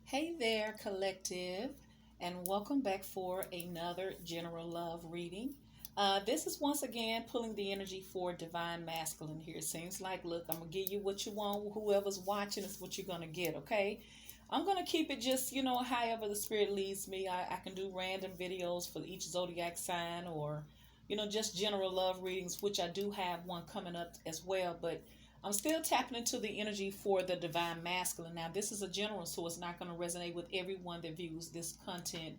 Hey there, collective, and welcome back for another general love reading. This is once again pulling the energy for divine masculine here. Seems like, look, I'm gonna give you what you want. Whoever's watching is what you're gonna get, okay? I'm gonna keep it just, however the spirit leads me. I can do random videos for each zodiac sign or, just general love readings, which I do have one coming up as well. But I'm still tapping into the energy for the divine masculine. Now, this is a general, so it's not going to resonate with everyone that views this content.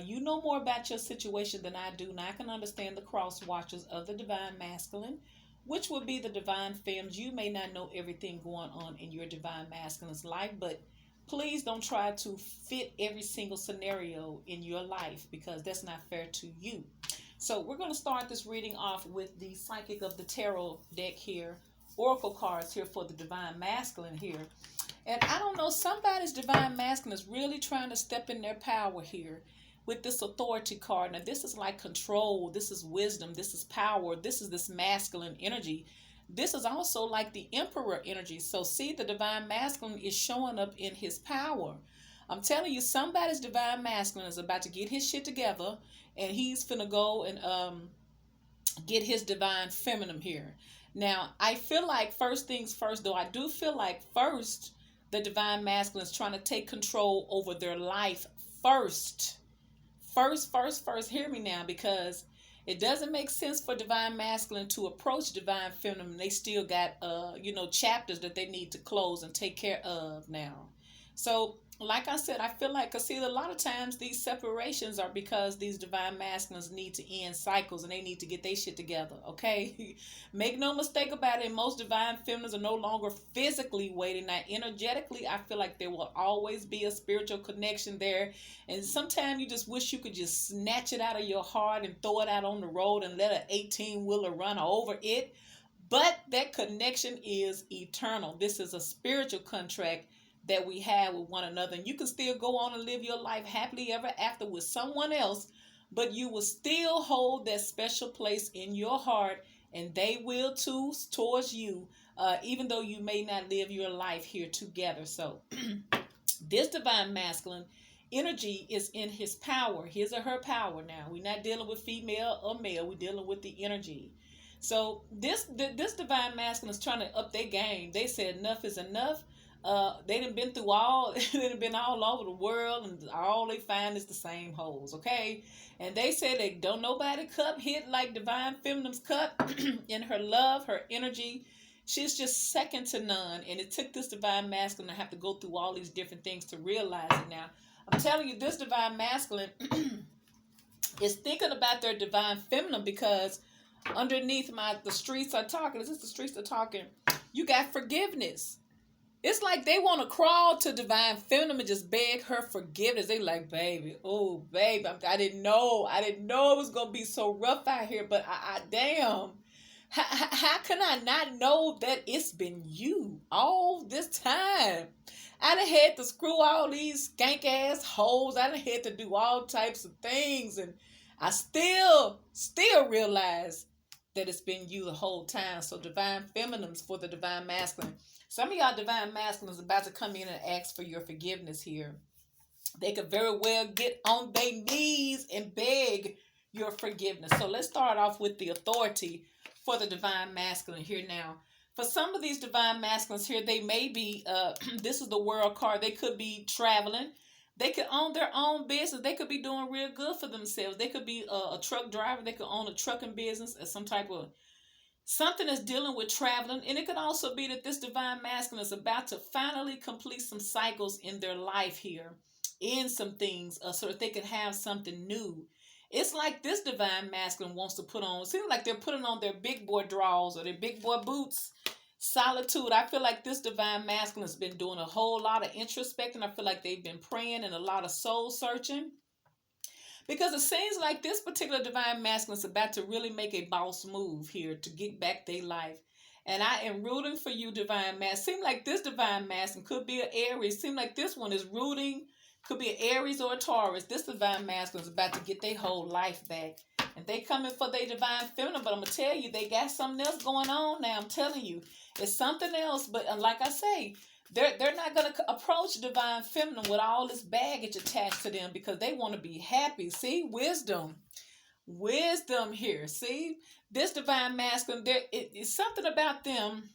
You know more about your situation than I do. Now, I can understand the cross watchers of the divine masculine, which would be the divine femmes. You may not know everything going on in your divine masculine's life, but please don't try to fit every single scenario in your life because that's not fair to you. So, we're going to start this reading off with the Psychic of the Tarot deck here, oracle cards here for the divine masculine here. And I don't know, somebody's divine masculine is really trying to step in their power here with this authority card. Now, this is like control, this is wisdom, this is power, this is this masculine energy. This is also like the emperor energy. So, see, the divine masculine is showing up in his power. I'm telling you, somebody's divine masculine is about to get his shit together, and he's finna go and get his divine feminine here. Now, I feel like first things first, though, I do feel like first the divine masculine is trying to take control over their life first. First, hear me now, because it doesn't make sense for divine masculine to approach divine feminine. They still got, chapters that they need to close and take care of now. So, like I said, I feel like, because see, a lot of times these separations are because these divine masculines need to end cycles and they need to get their shit together, okay? Make no mistake about it, most divine feminines are no longer physically waiting. Now, energetically, I feel like there will always be a spiritual connection there. And sometimes you just wish you could just snatch it out of your heart and throw it out on the road and let an 18-wheeler run over it. But that connection is eternal. This is a spiritual contract that we have with one another, and you can still go on and live your life happily ever after with someone else, but you will still hold that special place in your heart, and they will too towards you, even though you may not live your life here together. So this divine masculine energy is in his power, his or her power. Now, we're not dealing with female or male, we're dealing with the energy. So this divine masculine is trying to up their game. They said enough is enough. They done been through all, they done been all over the world, and all they find is the same holes, okay? And they say they don't nobody cup hit like divine feminine's cup in her love, her energy. She's just second to none, and it took this divine masculine to have to go through all these different things to realize it. Now, I'm telling you, this divine masculine is thinking about their divine feminine, because underneath the streets are talking. Is this the streets are talking? You got forgiveness. It's like they want to crawl to divine feminine and just beg her forgiveness. They like, baby, oh, baby, I didn't know it was going to be so rough out here, but damn. How can I not know that it's been you all this time? I done had to screw all these skank ass holes. I done had to do all types of things, and I still realize that it's been you the whole time. So divine feminines for the divine masculine. Some of y'all divine masculine is about to come in and ask for your forgiveness here. They could very well get on their knees and beg your forgiveness. So let's start off with the authority for the divine masculine here now. For some of these divine masculines here, they may be, this is the world card. They could be traveling. They could own their own business. They could be doing real good for themselves. They could be a truck driver. They could own a trucking business as some type of something that's dealing with traveling. And it could also be that this divine masculine is about to finally complete some cycles in their life here, in some things, so that they can have something new. It's like this divine masculine wants to put on, seems like they're putting on their big boy drawers or their big boy boots. Solitude. I feel like this divine masculine has been doing a whole lot of introspecting. I feel like they've been praying and a lot of soul searching. Because it seems like this particular divine masculine is about to really make a boss move here to get back their life. And I am rooting for you, divine masculine. Seems like this divine masculine could be an Aries. Seems like this one is rooting, could be an Aries or a Taurus. This divine masculine is about to get their whole life back. And they coming for their divine feminine. But I'm going to tell you, they got something else going on now. I'm telling you. It's something else. But like I say, They're not going to approach divine feminine with all this baggage attached to them because they want to be happy. See, wisdom here. See, this divine masculine, it's something about them.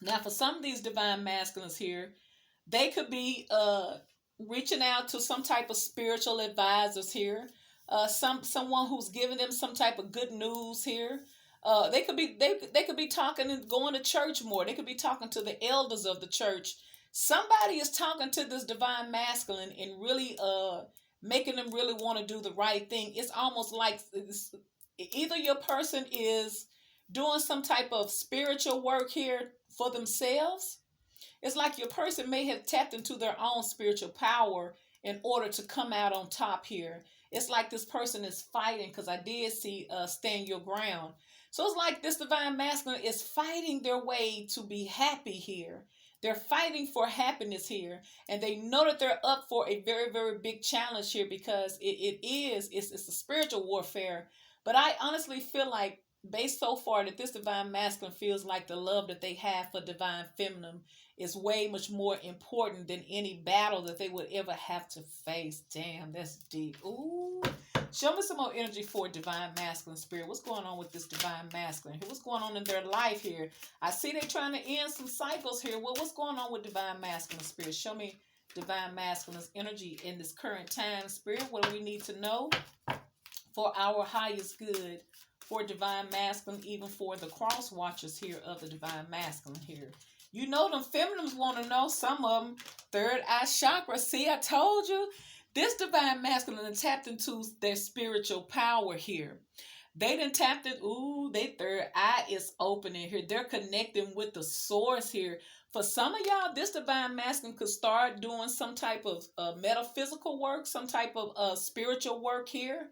Now, for some of these divine masculines here, they could be reaching out to some type of spiritual advisors here, someone who's giving them some type of good news here. They could be talking and going to church more. They could be talking to the elders of the church. Somebody is talking to this divine masculine and really making them really want to do the right thing. It's almost like either your person is doing some type of spiritual work here for themselves. It's like your person may have tapped into their own spiritual power in order to come out on top here. It's like this person is fighting, because I did see stand your ground. So it's like this divine masculine is fighting their way to be happy here. They're fighting for happiness here, and they know that they're up for a very, very big challenge here, because it's a spiritual warfare. But I honestly feel like, based so far, that this divine masculine feels like the love that they have for divine feminine is way much more important than any battle that they would ever have to face. Damn, that's deep. Ooh. Show me some more energy for divine masculine spirit. What's going on with this divine masculine here? What's going on in their life here? I see they're trying to end some cycles here. Well, what's going on with divine masculine spirit? Show me divine masculine's energy in this current time, spirit. What do we need to know for our highest good for divine masculine, even for the cross watchers here of the divine masculine here? You know them feminines want to know, some of them, third eye chakra. See, I told you. This divine masculine tapped into their spiritual power here. They done tapped in, ooh, their third eye is opening here. They're connecting with the source here. For some of y'all, this divine masculine could start doing some type of metaphysical work, some type of spiritual work here.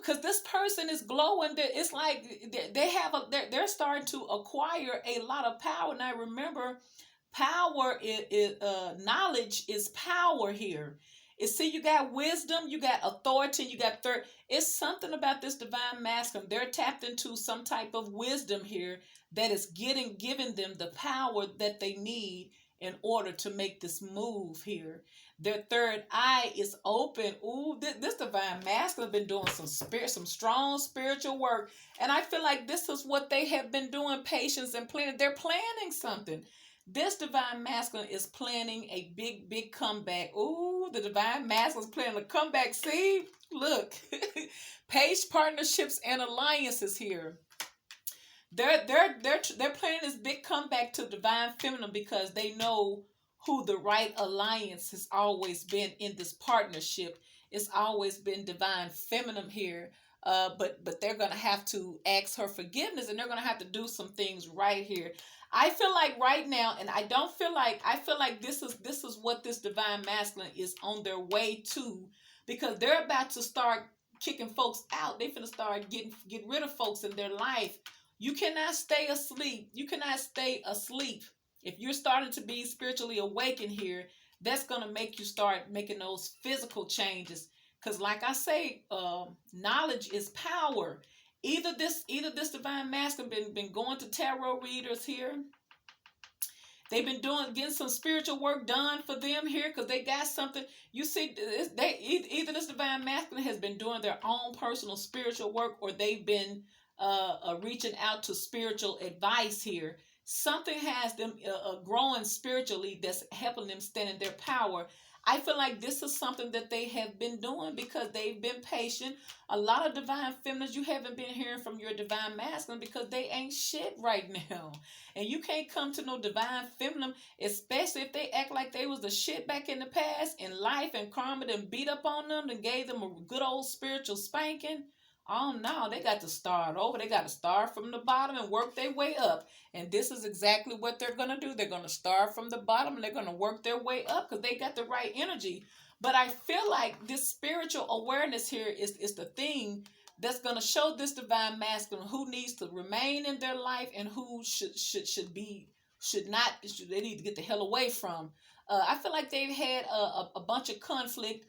Because this person is glowing. It's like they're starting to acquire a lot of power. Now remember, power is knowledge is power here. See, you got wisdom, you got authority, you got third. It's something about this divine masculine. They're tapped into some type of wisdom here that is giving them the power that they need in order to make this move here. Their third eye is open. Ooh, this divine masculine been doing some strong spiritual work. And I feel like this is what they have been doing, patience and planning. They're planning something. This divine masculine is planning a big, big comeback. Ooh, the divine masculine is planning a comeback. See, look, page partnerships and alliances here. They're planning this big comeback to divine feminine because they know who the right alliance has always been in this partnership. It's always been divine feminine here. But they're gonna have to ask her forgiveness, and they're gonna have to do some things right here. I feel like right now, and I feel like this is what this divine masculine is on their way to, because they're about to start kicking folks out. They finna start get rid of folks in their life. You cannot stay asleep. You cannot stay asleep. If you're starting to be spiritually awakened here, that's gonna make you start making those physical changes. Because like I say, knowledge is power. Either this divine masculine been going to tarot readers here. They've been getting some spiritual work done for them here, because they got something. You see, either this divine masculine has been doing their own personal spiritual work, or they've been reaching out to spiritual advice here. Something has them growing spiritually that's helping them stand in their power. I feel like this is something that they have been doing because they've been patient. A lot of divine feminines, you haven't been hearing from your divine masculine because they ain't shit right now. And you can't come to no divine feminine, especially if they act like they was the shit back in the past, and life and karma done beat up on them and gave them a good old spiritual spanking. Oh no, they got to start over. They got to start from the bottom and work their way up. And this is exactly what they're going to do. They're going to start from the bottom and they're going to work their way up because they got the right energy. But I feel like this spiritual awareness here is the thing that's going to show this divine masculine who needs to remain in their life and who should not, they need to get the hell away from. I feel like they've had a bunch of conflict,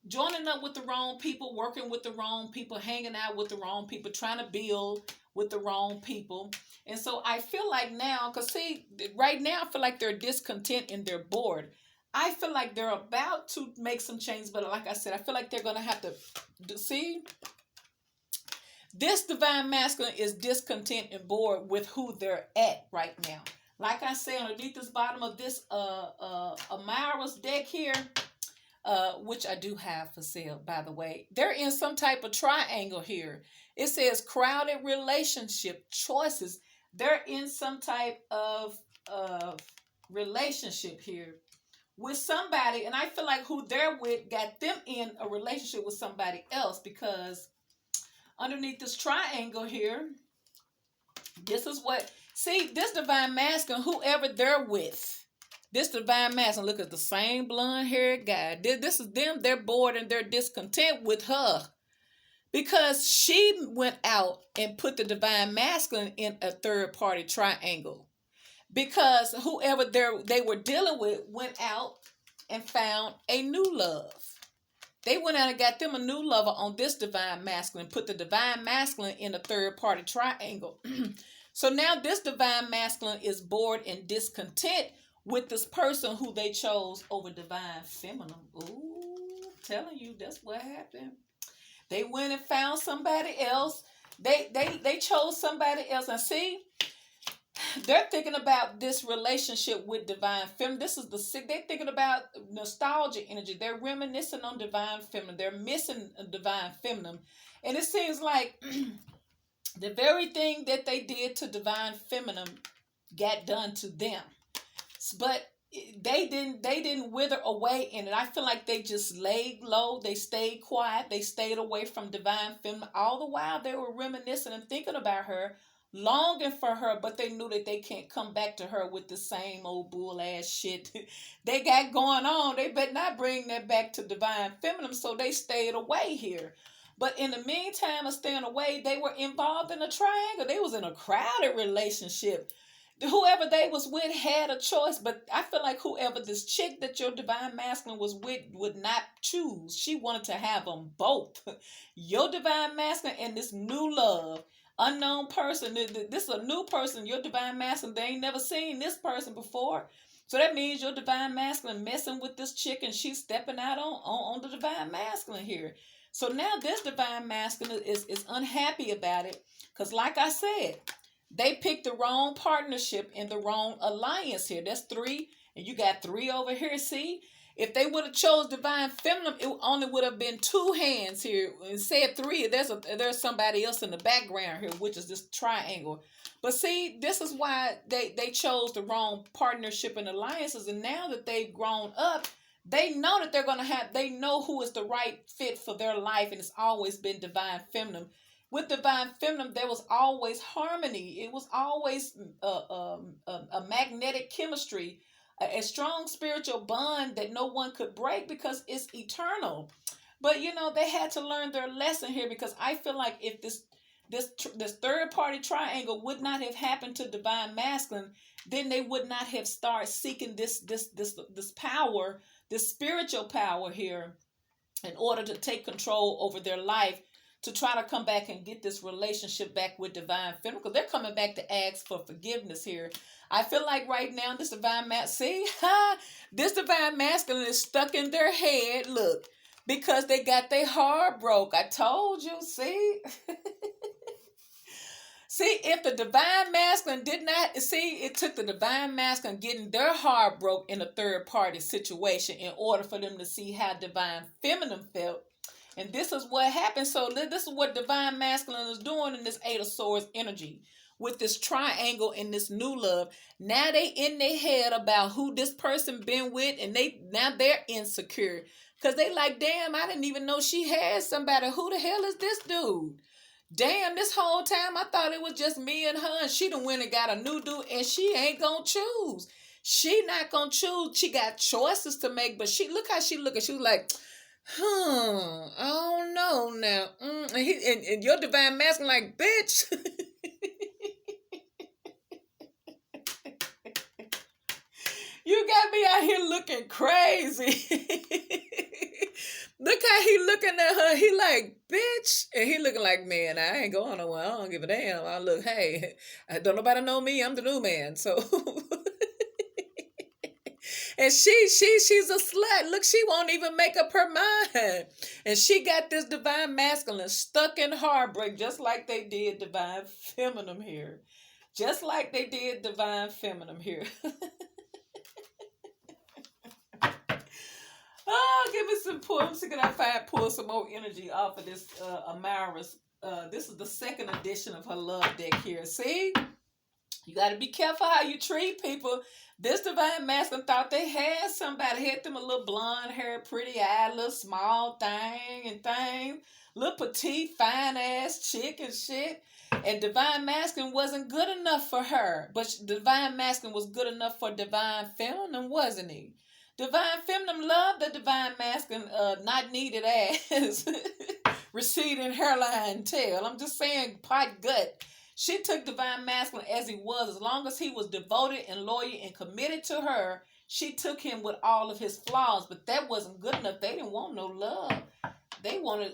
joining up with the wrong people, working with the wrong people, hanging out with the wrong people, trying to build with the wrong people. And so I feel like now, because see, right now I feel like they're discontent and they're bored. I feel like they're about to make some changes, but like I said, I feel like they're going to have to see. This divine masculine is discontent and bored with who they're at right now. Like I said, underneath this bottom of this Amara's deck here, which I do have for sale, by the way, they're in some type of triangle here. It says crowded relationship choices. They're in some type of relationship here with somebody, and I feel like who they're with got them in a relationship with somebody else, because underneath this triangle here, this is what, see, this divine masculine, whoever they're with, this divine masculine, look at the same blonde haired guy. This is them. They're bored and they're discontent with her because she went out and put the divine masculine in a third party triangle. Because whoever they were dealing with went out and found a new love. They went out and got them a new lover on this divine masculine, put the divine masculine in a third party triangle. So now this divine masculine is bored and discontent with this person who they chose over divine feminine. Ooh, telling you, that's what happened. They went and found somebody else. They chose somebody else. And see, they're thinking about this relationship with divine feminine. This is they're thinking about nostalgia energy. They're reminiscing on divine feminine. They're missing a divine feminine. And it seems like the very thing that they did to divine feminine got done to them. But they didn't wither away in it. I feel like they just laid low. They stayed quiet. They stayed away from divine feminine. All the while they were reminiscing and thinking about her, longing for her, but they knew that they can't come back to her with the same old bull ass shit they got going on. They better not bring that back to divine feminine, so they stayed away here. But in the meantime of staying away, they were involved in a triangle. They was in a crowded relationship. Whoever they was with had a choice, but I feel like whoever this chick that your divine masculine was with would not choose. She wanted to have them both. Your divine masculine and this new love. Unknown person. This is a new person. Your divine masculine, they ain't never seen this person before. So that means your divine masculine messing with this chick and she's stepping out on the divine masculine here. So now this divine masculine is unhappy about it. Because like I said, they picked the wrong partnership and the wrong alliance here. That's 3. And you got 3 over here. See? If they would have chose divine feminine, it only would have been 2 hands here. Instead 3, there's somebody else in the background here, which is this triangle. But see, this is why they chose the wrong partnership and alliances. And now that they've grown up, they know that they know who is the right fit for their life. And it's always been divine feminine. With divine feminine, there was always harmony. It was always a magnetic chemistry, a strong spiritual bond that no one could break because it's eternal. But they had to learn their lesson here, because I feel like if this third party triangle would not have happened to divine masculine, then they would not have started seeking this power, this spiritual power here, in order to take control over their life, to try to come back and get this relationship back with divine feminine, because they're coming back to ask for forgiveness here. I feel like right now this divine this divine masculine is stuck in their head. Look, because they got their heart broke. I told you. See. See, if the divine masculine did not, see, it took the divine masculine getting their heart broke in a third party situation in order for them to see how divine feminine felt. And this is what happened. So this is what divine masculine is doing in this 8 of Swords energy with this triangle and this new love. Now they in their head about who this person been with, and they're insecure because they like, damn, I didn't even know she had somebody. Who the hell is this dude? Damn, this whole time I thought it was just me and her, and she done went and got a new dude, and she ain't gonna choose. She not gonna choose. She got choices to make, but look how she looking. She was like, I don't know now. And your divine masculine like, bitch. You got me out here looking crazy. Look how he looking at her. He like, bitch. And he looking like, man, I ain't going nowhere. I don't give a damn. I look, hey, don't nobody know me. I'm the new man. So and she's a slut. Look, she won't even make up her mind. And she got this divine masculine stuck in heartbreak, just like they did divine feminine here. Just like they did divine feminine here. Oh, give me some pull. I'm seeing I pull some more energy off of this Amara's. This is the second edition of her love deck here. See? You got to be careful how you treat people. This divine masculine thought they had somebody, had them a little blonde hair, pretty eye, little small thing, little petite, fine ass chick and shit. And divine masculine wasn't good enough for her. But divine masculine was good enough for divine feminine, wasn't he? Divine feminine loved the divine masculine, not needed ass, receding hairline tail. I'm just saying, pot gut. She took divine masculine as he was. As long as he was devoted and loyal and committed to her, she took him with all of his flaws. But that wasn't good enough. They didn't want no love. They wanted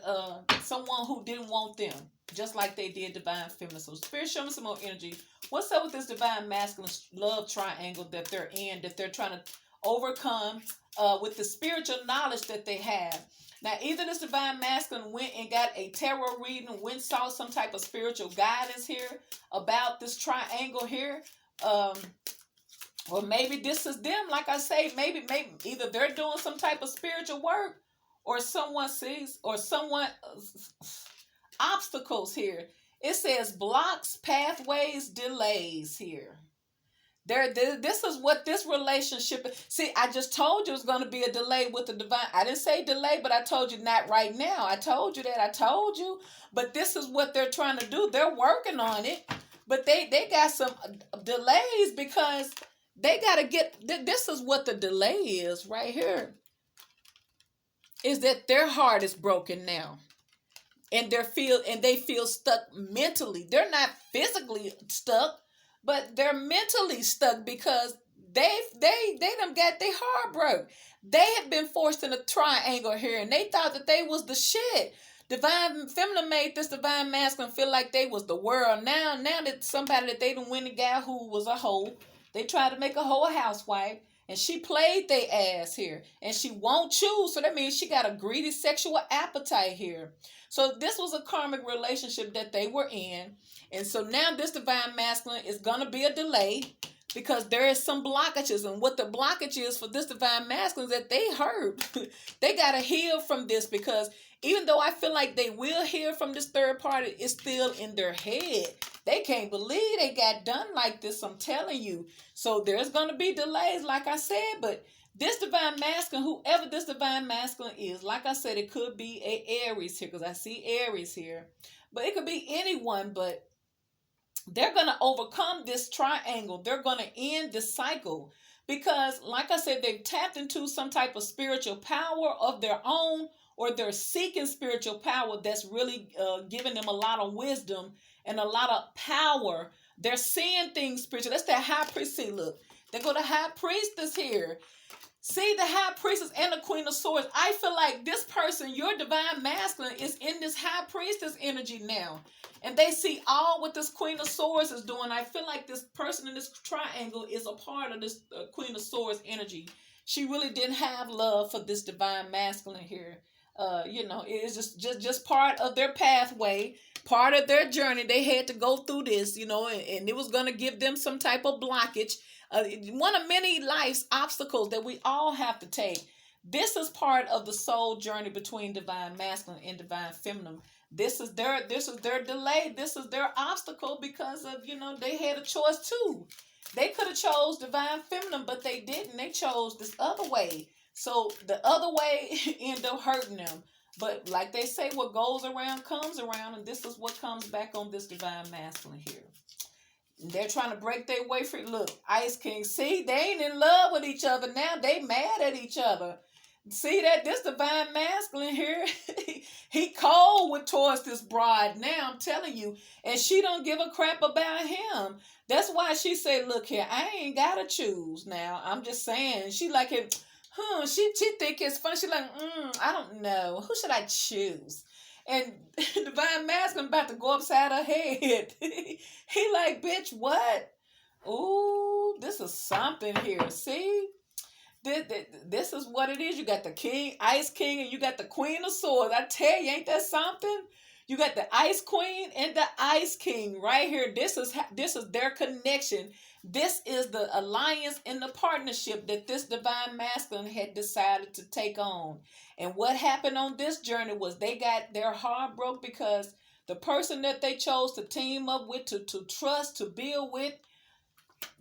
someone who didn't want them, just like they did divine feminine. So Spirit, show me some more energy. What's up with this divine masculine love triangle that they're in, that they're trying to overcome with the spiritual knowledge that they have? Now, either this divine masculine went and got a tarot reading, went saw some type of spiritual guidance here about this triangle here, or maybe this is them. Like I say, maybe either they're doing some type of spiritual work, or someone sees, or someone obstacles here. It says blocks, pathways, delays here. This is what this relationship is. See, I just told you it was going to be a delay with the divine. I didn't say delay, but I told you not right now. I told you that. I told you. But this is what they're trying to do. They're working on it. But they got some delays because they got to get... This is what the delay is right here. Is that their heart is broken now. And they feel stuck mentally. They're not physically stuck, but they're mentally stuck because they done got their heart broke. They have been forced in a triangle here, and they thought that they was the shit. Divine feminine made this divine masculine feel like they was the world. Now that somebody that they done went and got who was a hoe, they tried to make a hoe a housewife, and she played their ass here, and she won't choose. So that means she got a greedy sexual appetite here. So this was a karmic relationship that they were in. And so now this divine masculine is going to be a delay because there is some blockages. And what the blockage is for this divine masculine is that they hurt. They got to heal from this, because even though I feel like they will heal from this third party, it's still in their head. They can't believe they got done like this, I'm telling you. So there's going to be delays, like I said, but this divine masculine, whoever this divine masculine is, like I said, it could be a Aries here, because I see Aries here. But it could be anyone, but they're going to overcome this triangle. They're going to end this cycle because, like I said, they've tapped into some type of spiritual power of their own, or they're seeking spiritual power that's really giving them a lot of wisdom and a lot of power. They're seeing things spiritual. That's that high priest. See, look, they go to high priestess here. See, the high priestess and the queen of swords. I feel like this person, your divine masculine, is in this high priestess energy now. And they see all what this queen of swords is doing. I feel like this person in this triangle is a part of this queen of swords energy. She really didn't have love for this divine masculine here. It's just part of their pathway, part of their journey. They had to go through this, and it was going to give them some type of blockage. One of many life's obstacles that we all have to take. This is part of the soul journey between divine masculine and divine feminine. This is their delay. This is their obstacle because of, they had a choice too. They could have chose divine feminine, but they didn't. They chose this other way. So the other way ended up hurting them. But like they say, what goes around comes around, and this is what comes back on this divine masculine here. They're trying to break their way free. Look, Ice King, see, they ain't in love with each other now. They mad at each other. See that? This divine masculine here, he cold towards this bride now, I'm telling you. And she don't give a crap about him. That's why she said, look here, I ain't got to choose now. I'm just saying. She like it. She think it's funny. She like, I don't know. Who should I choose? And Divine Masculine about to go upside her head. He like, bitch, what? Ooh, this is something here. See? This is what it is. You got the king, ice king, and you got the queen of swords. I tell you, ain't that something? You got the ice queen and the ice king right here. This is their connection. This is the alliance and the partnership that this divine masculine had decided to take on. And what happened on this journey was they got their heart broke because the person that they chose to team up with, to trust, to build with,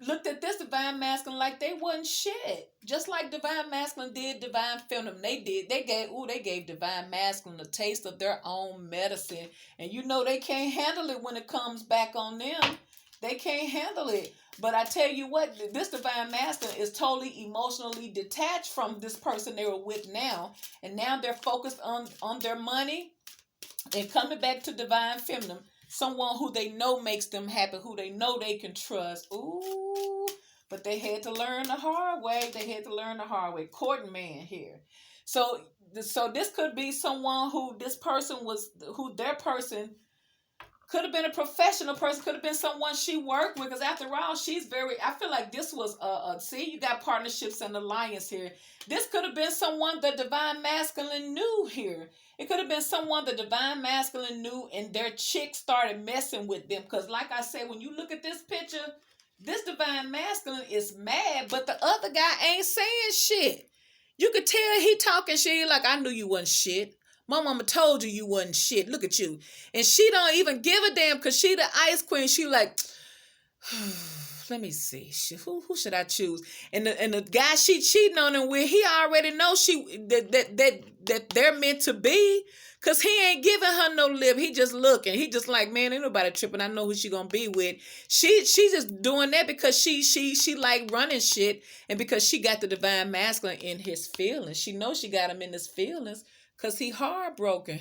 looked at this divine masculine like they wasn't shit. Just like divine masculine did divine feminine. They gave divine masculine a taste of their own medicine. And you know they can't handle it when it comes back on them. They can't handle it. But I tell you what, this divine masculine is totally emotionally detached from this person they were with now. And now they're focused on their money and coming back to divine feminine. Someone who they know makes them happy, who they know they can trust. Ooh, but they had to learn the hard way. Courting man here. So this could be someone who their person could have been a professional person, could have been someone she worked with. Because after all, I feel like this was see, you got partnerships and alliance here. This could have been someone the divine masculine knew here. It could have been someone the divine masculine knew and their chick started messing with them. Because like I said, when you look at this picture, this divine masculine is mad, but the other guy ain't saying shit. You could tell he talking shit like, I knew you wasn't shit. My mama told you wasn't shit. Look at you. And she don't even give a damn because she the ice queen. She like, let me see. Who should I choose? And the guy she cheating on him with, he already knows that they're meant to be. Cause he ain't giving her no lip. He just looking. He just like, man, ain't nobody tripping. I know who she gonna be with. She just doing that because she like running shit, and because she got the divine masculine in his feelings. She knows she got him in his feelings because he heartbroken.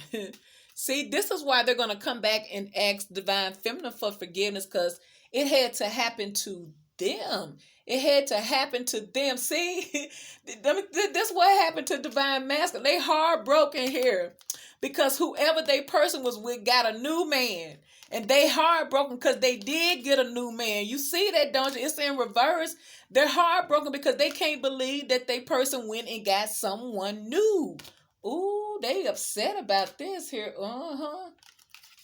See, this is why they're gonna come back and ask divine feminine for forgiveness, because it had to happen to them. It had to happen to them. See, this what happened to divine masculine. They heartbroken here because whoever they person was with got a new man. And they heartbroken because they did get a new man. You see that, don't you? It's in reverse. They're heartbroken because they can't believe that they person went and got someone new. Ooh, they upset about this here.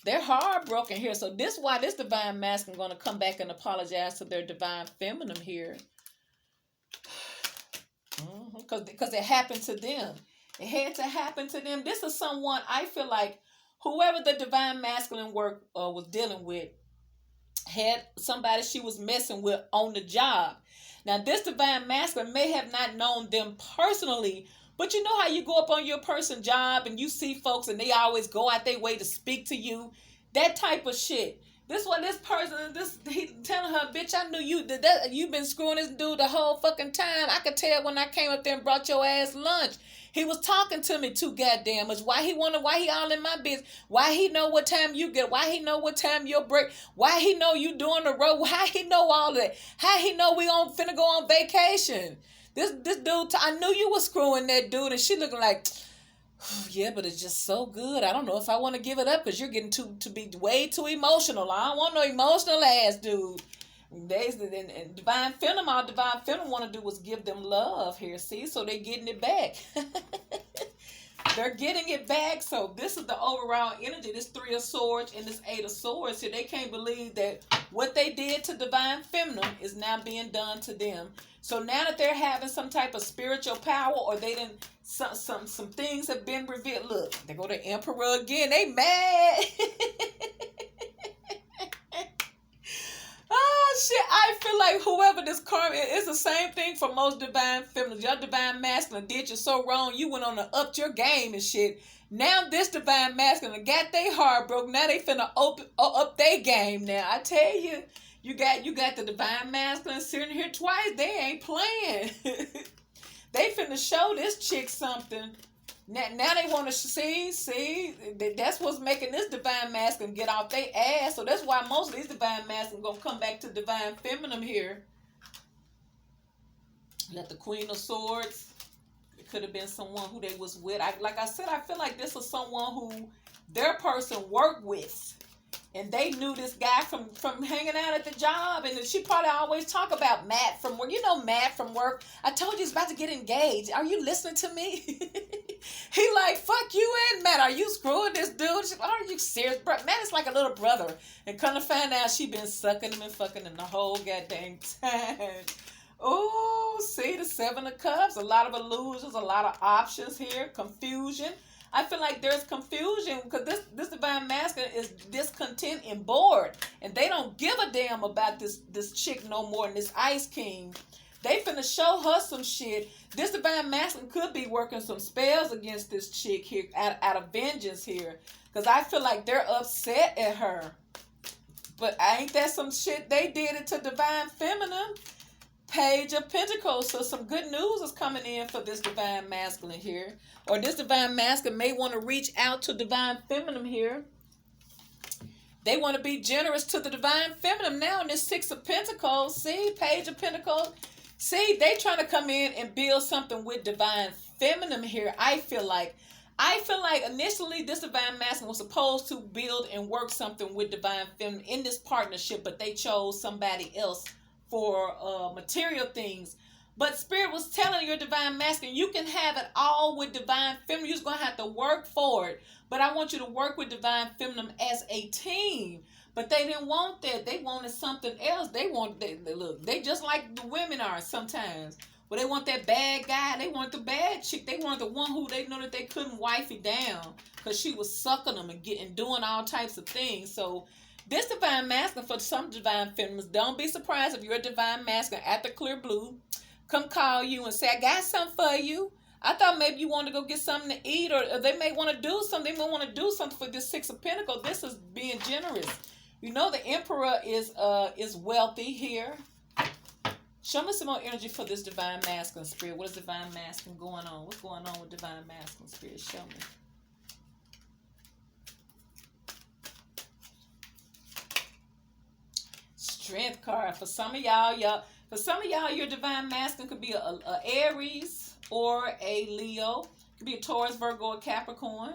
They're heartbroken here. So this is why this divine masculine going to come back and apologize to their divine feminine here. Because it happened to them. It had to happen to them. This is someone, I feel like, whoever the divine masculine was dealing with had somebody she was messing with on the job. Now, this divine masculine may have not known them personally, but you know how you go up on your person's job and you see folks and they always go out their way to speak to you? That type of shit. This what this person, he telling her, bitch, I knew you've been screwing this dude the whole fucking time. I could tell when I came up there and brought your ass lunch. He was talking to me too goddamn much. Why he all in my business? Why he know what time you get? Why he know what time your break? Why he know you doing the road? How he know all that? How he know we finna go on vacation? This dude, I knew you was screwing that dude, and she looking like, oh, yeah, but it's just so good. I don't know if I want to give it up because you're getting to be way too emotional. I don't want no emotional ass dude. And divine feminine, all divine feminine want to do was give them love here. See, so they getting it back. They're getting it back. So this is the overall energy. This 3 of Swords and this 8 of Swords here. They can't believe that what they did to divine feminine is now being done to them. So now that they're having some type of spiritual power, or they didn't, some things have been revealed. Look, they go to Emperor again. They mad. Oh shit! I feel like whoever this karma is, the same thing for most divine feminines. Your divine masculine did you so wrong, you went on to up your game and shit. Now this divine masculine got their heart broke. Now they finna up their game. Now I tell you, you got the divine masculine sitting here twice. They ain't playing. They finna show this chick something. Now they want to see, that's what's making this divine masculine get off their ass. So that's why most of these divine masculine gonna come back to divine feminine here. Let the Queen of Swords could have been someone who they was with. Like I said, I feel like this was someone who their person worked with. And they knew this guy from hanging out at the job. And she probably always talk about Matt from work. You know Matt from work. I told you he's about to get engaged. Are you listening to me? He like, fuck you and Matt. Are you screwing this dude? She, are you serious? Bro, Matt is like a little brother. And come to find out she been sucking him and fucking him the whole goddamn time. Oh, see the 7 of Cups. A lot of illusions, a lot of options here. Confusion. I feel like there's confusion because this divine masculine is discontent and bored. And they don't give a damn about this chick no more than this Ice King. They finna show her some shit. This divine masculine could be working some spells against this chick here out of vengeance here. Because I feel like they're upset at her. But ain't that some shit they did it to divine feminine? Page of Pentacles. So some good news is coming in for this divine masculine here. Or this divine masculine may want to reach out to divine feminine here. They want to be generous to the divine feminine now in this 6 of Pentacles. See, Page of Pentacles. See, they trying to come in and build something with divine feminine here. I feel like initially this divine masculine was supposed to build and work something with divine feminine in this partnership, but they chose somebody else for material things. But Spirit was telling your divine masculine, you can have it all with divine feminine. You're just going to have to work for it. But I want you to work with divine feminine as a team. But they didn't want that. They wanted something else. They just like the women are sometimes. Well, they want that bad guy. They want the bad chick. They want the one who they know that they couldn't wifey down because she was sucking them and doing all types of things. So this divine masculine for some divine feminines, don't be surprised if you're a divine masculine at the Clear Blue. Come call you and say, I got something for you. I thought maybe you wanted to go get something to eat, or they may want to do something. They may want to do something for this 6 of Pentacles. This is being generous. You know the Emperor is wealthy here. Show me some more energy for this divine masculine spirit. What is divine masculine going on? What's going on with divine masculine spirit? Show me. Strength card for some of y'all. For some of y'all, your divine masculine could be a Aries or a Leo. It could be a Taurus, Virgo, or Capricorn.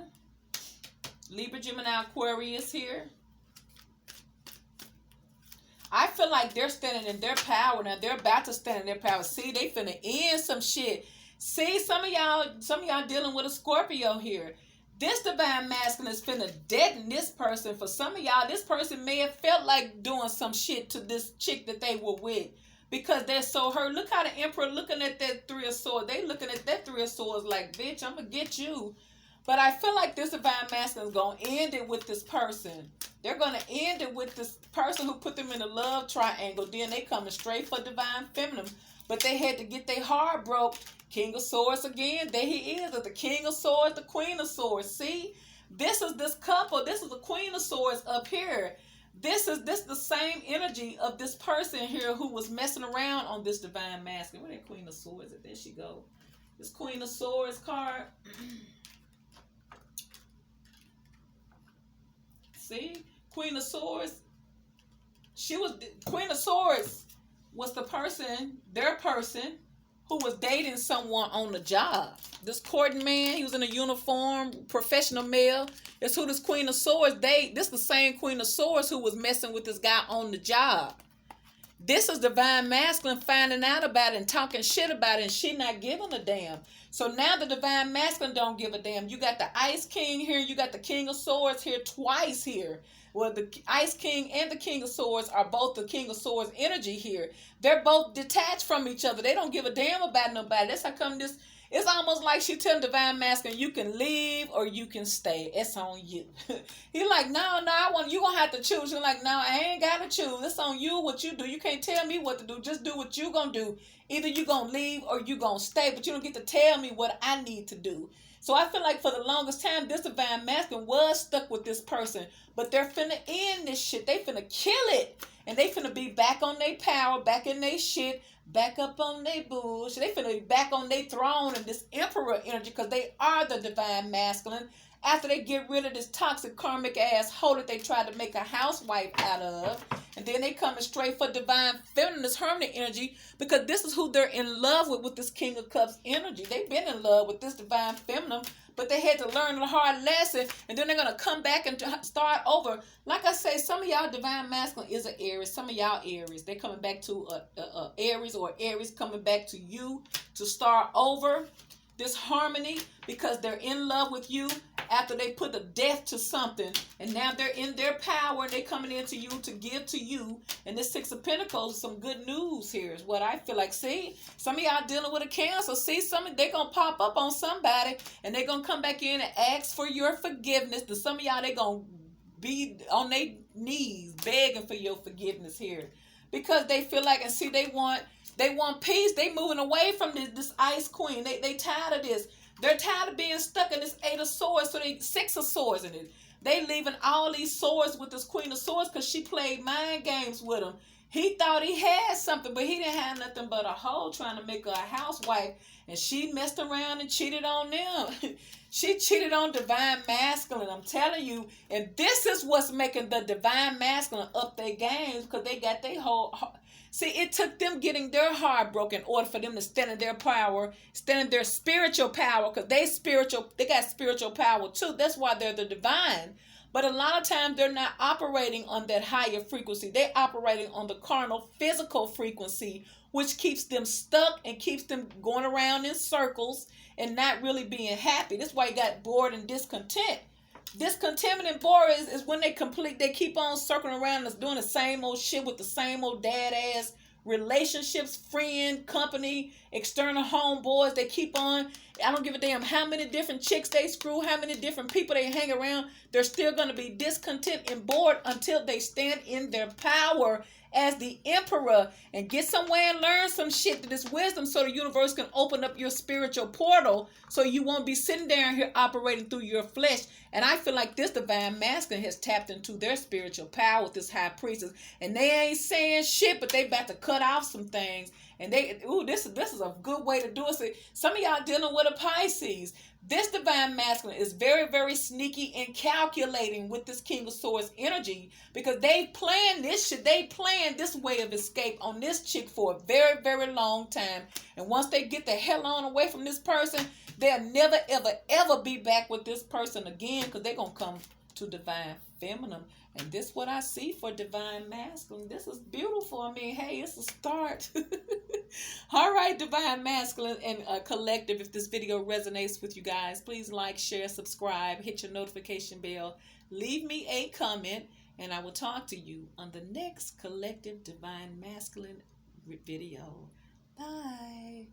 Libra, Gemini, Aquarius here. I feel like they're standing in their power now. They're about to stand in their power. See, they finna end some shit. See, some of y'all dealing with a Scorpio here. This divine masculine is finna deaden this person. For some of y'all, this person may have felt like doing some shit to this chick that they were with because they're so hurt. Look how the Emperor looking at that 3 of Swords. They looking at that 3 of Swords like, bitch, I'm gonna get you. But I feel like this divine masculine is going to end it with this person. They're going to end it with this person who put them in a love triangle. Then they coming straight for divine feminine. But they had to get their heart broke. King of Swords again. There he is. The King of Swords, the Queen of Swords. See? This is this couple. This is the Queen of Swords up here. This the same energy of this person here who was messing around on this divine masculine. Where that Queen of Swords at? There she go. This Queen of Swords card. See, Queen of Swords. Queen of Swords was the person, their person, who was dating someone on the job. This courting man, he was in a uniform, professional male. That's who this Queen of Swords date. This the same Queen of Swords who was messing with this guy on the job. This is divine masculine finding out about it and talking shit about it, and she not giving a damn. So now the divine masculine don't give a damn. You got the Ice King here. You got the King of Swords here twice here. Well, the Ice King and the King of Swords are both the King of Swords energy here. They're both detached from each other. They don't give a damn about nobody. That's how come this... It's almost like she telling divine masculine, you can leave or you can stay. It's on you. He like, no, you gonna have to choose. You're like, no, I ain't gotta choose. It's on you what you do. You can't tell me what to do. Just do what you gonna do. Either you gonna leave or you gonna stay, but you don't get to tell me what I need to do. So I feel like for the longest time, this divine masculine was stuck with this person, but they're finna end this shit. They finna kill it, and they finna be back on their power, back in their shit, back up on their bullshit. They finna be back on their throne and this Emperor energy because they are the divine masculine after they get rid of this toxic karmic asshole that they tried to make a housewife out of. And then they coming straight for divine feminine, this harmony energy, because this is who they're in love with this King of Cups energy. They've been in love with this divine feminine, but they had to learn a hard lesson, and then they're going to come back and start over. Like I say, some of y'all divine masculine is an Aries. Some of y'all Aries. They're coming back to Aries, or Aries coming back to you to start over this harmony, because they're in love with you after they put a death to something, and now they're in their power, and they're coming into you to give to you. And this Six of Pentacles is some good news here, is what I feel like. See, some of y'all dealing with a Cancer. See, they're going to pop up on somebody, and they're going to come back in and ask for your forgiveness. To some of y'all, they're going to be on their knees begging for your forgiveness here, because they feel like, and see, they want peace. They moving away from this Ice Queen. They tired of this. They're tired of being stuck in this Eight of Swords. So they Six of Swords in it. They leaving all these swords with this Queen of Swords, because she played mind games with him. He thought he had something, but he didn't have nothing but a hoe trying to make her a housewife. And she messed around and cheated on them. She cheated on divine masculine, I'm telling you. And this is what's making the divine masculine up their games, because they got their whole... See, it took them getting their heart broken in order for them to stand in their power, stand in their spiritual power, because they got spiritual power too. That's why they're the divine. But a lot of times they're not operating on that higher frequency. They're operating on the carnal, physical frequency, which keeps them stuck and keeps them going around in circles and not really being happy. That's why you got bored and discontent. Discontentment and bored is when they keep on circling around and doing the same old shit with the same old dad ass relationships, friend, company, external homeboys. They keep on. I don't give a damn how many different chicks they screw, how many different people they hang around. They're still going to be discontent and bored until they stand in their power as the emperor and get somewhere and learn some shit to this wisdom, so the universe can open up your spiritual portal, so you won't be sitting down here operating through your flesh. And I feel like this divine masculine has tapped into their spiritual power with this high priestess, and they ain't saying shit, but they about to cut off some things. And this is a good way to do it. So some of y'all dealing with a Pisces. This divine masculine is very, very sneaky and calculating with this King of Swords energy, because they planned this shit. They planned this way of escape on this chick for a very, very long time. And once they get the hell on away from this person, they'll never, ever, ever be back with this person again, because they're going to come to divine feminine. And this is what I see for divine masculine. This is beautiful. I mean, hey, it's a start. All right, divine masculine and collective, if this video resonates with you guys, please like, share, subscribe, hit your notification bell, leave me a comment, and I will talk to you on the next collective divine masculine video. Bye.